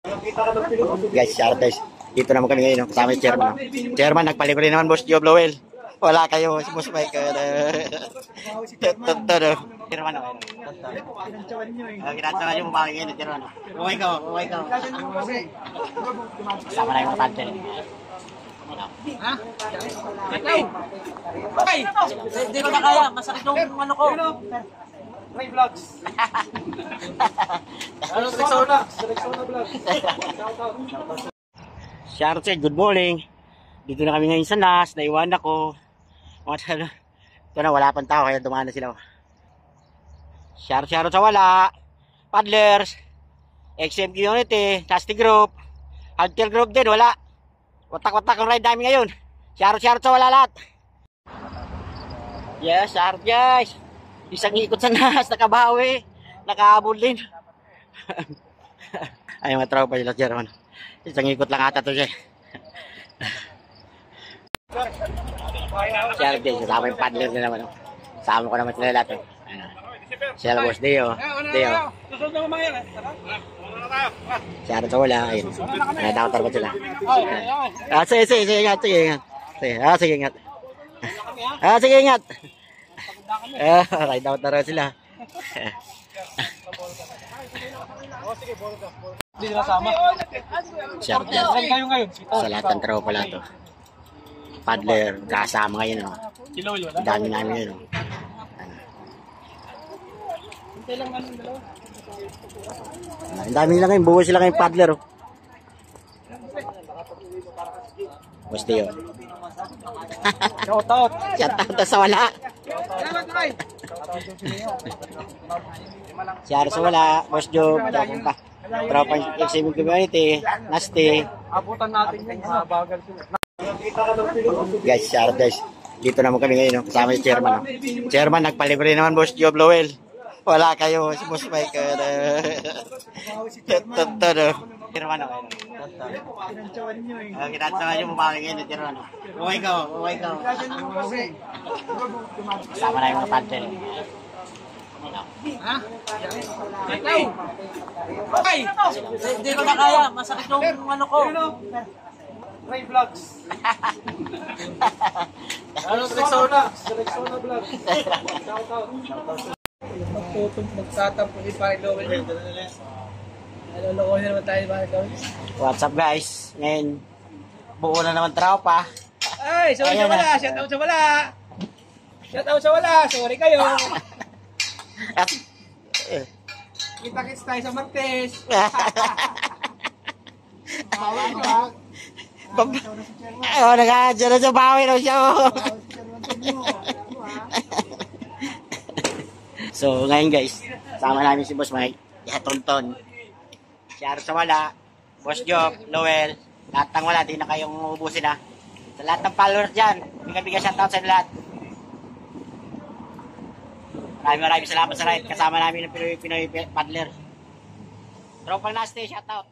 Guys, shout out guys. Dito naman kami ngayon, kasama yung chairman. Chairman, nagpalibre naman, Boss Joe Blowell. Wala kayo, si Boss Mike. Chairman, ginagawa nyo bumawi ngayon, chairman. Buhay ka. Kasama na yung mga tante. Ha? Ay! Hindi ko na kaya, masakit yung ano ko. Ray Vlogs. Rexona Vlogs. Shout out, good morning. Dito na kami ngayon sa NAS, naiwan ako. Ito na, wala pang tao, kaya dumaan na sila. Shout out sa wala. Paddlers, XM Community, Nasty Group, Hardtail Group din, wala. Watak-watak ang ride namin ngayon. Shout out sa wala lahat. Yes, shout out guys. Isang ikot sa NAS, nakabawi, nakaabol din. Ay, mga tropa sila German. Isang ikot lang ata to siya. Siya din, kasama yung paddler na naman. Sama ko naman sila lahat. Siya Boss Deo. Siya sa wala. Ayun. Nadakatar ko sila. Sige, ingat. Sige, ingat. Sige, ingat. Ride out na rin sila. Hindi nila sama. Shout out sa lahat ng tropa pala to. Paddler, kasama ngayon. Dami namin yun. Ang dami nila ngayon, buhay sila ngayon paddler. Boss Deo. Shout out. Shout out sa wala. Shout out sa wala. Boss Joe. Tropa XM Community. Nasty. Abutan natin yung mga bagal sila. Guys, shout out guys. Dito naman kami ngayon, kasama yung chairman. Chairman, nagpalibre naman, Boss Joe Blowell. Wala kayo, si Boss Mike. Chairman, ginagawa nyo bumawi ngayon, chairman. Buhay ka. Kasama na yung mga tante. Ha? Ay! Hindi ko na kaya, masakit yung ano ko. Ray Vlogs. Rexona Vlogs. Shout out. Magtatampo ni Pare Lowell. Naloloko na naman tayo Pare Lowell. What's up guys? Ngayon, buo na naman tropa. Ay, sorry sa wala. Shout out sa wala. Sorry kayo. Kita-kits tayo sa Martes. Nag-aadya na sa bawi daw siya. So ngayon guys, sama namin si Boss Mike, Tonton, Sharo sa wala, Boss Job, Noel, lahat ng wala, di na kayong ubusin ha. Sa lahat ng followers dyan, bigay shoutout sa lahat. Maraming salamat sa ride, kasama namin ng Pinoy Paddler. Tropang Nasty, shoutout.